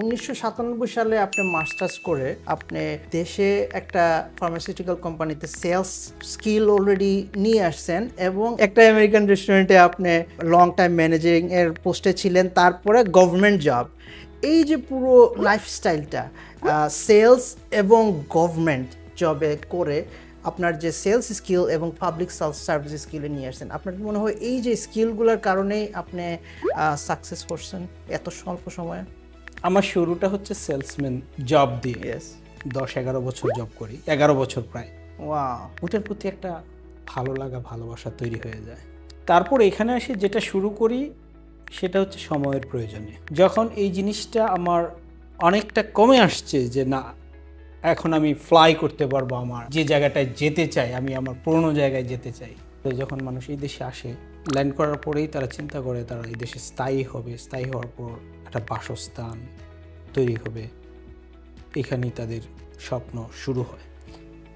1997 সালে আপনি মাস্টার্স করে আপনি দেশে একটা ফার্মাসিউটিক্যাল কোম্পানিতে সেলস স্কিল অলরেডি নিয়ে আসছেন এবং একটা আমেরিকান রেস্টুরেন্টে আপনি লং টাইম ম্যানেজিং এর পোস্টে ছিলেন, তারপরে গভর্নমেন্ট জব। এই যে পুরো লাইফস্টাইলটা সেলস এবং গভর্নমেন্ট জবে করে আপনার যে সেলস স্কিল এবং পাবলিক সার্ভিস স্কিলে নিয়ে আসছেন, আপনার কি মনে হয় এই যে স্কিলগুলোর কারণেই আপনি সাকসেস করছেন এত স্বল্প সময়ে? আমার শুরুটা হচ্ছে সেলসম্যান জব দিয়ে। ইয়েস। 10-11 বছর জব করি, 11 বছর প্রায়। ওয়াও। ওটার প্রতি একটা ভালো লাগা ভালোবাসা তৈরি হয়ে যায়। তারপর এখানে এসে যেটা শুরু করি সেটা হচ্ছে সময়ের প্রয়োজনে। যখন এই জিনিসটা আমার অনেকটা কমে আসছে যে না, এখন আমি ফ্লাই করতে পারবো, আমার যে জায়গাটায় যেতে চাই, আমি আমার পুরনো জায়গায় যেতে চাই। তো যখন মানুষ এই দেশে আসে, ল্যান্ড করার পরেই তারা চিন্তা করে তারা এই দেশে স্থায়ী হবে, স্থায়ী হওয়ার পর একটা বাসস্থান তৈরি হবে, এখানেই তাদের স্বপ্ন শুরু হয়।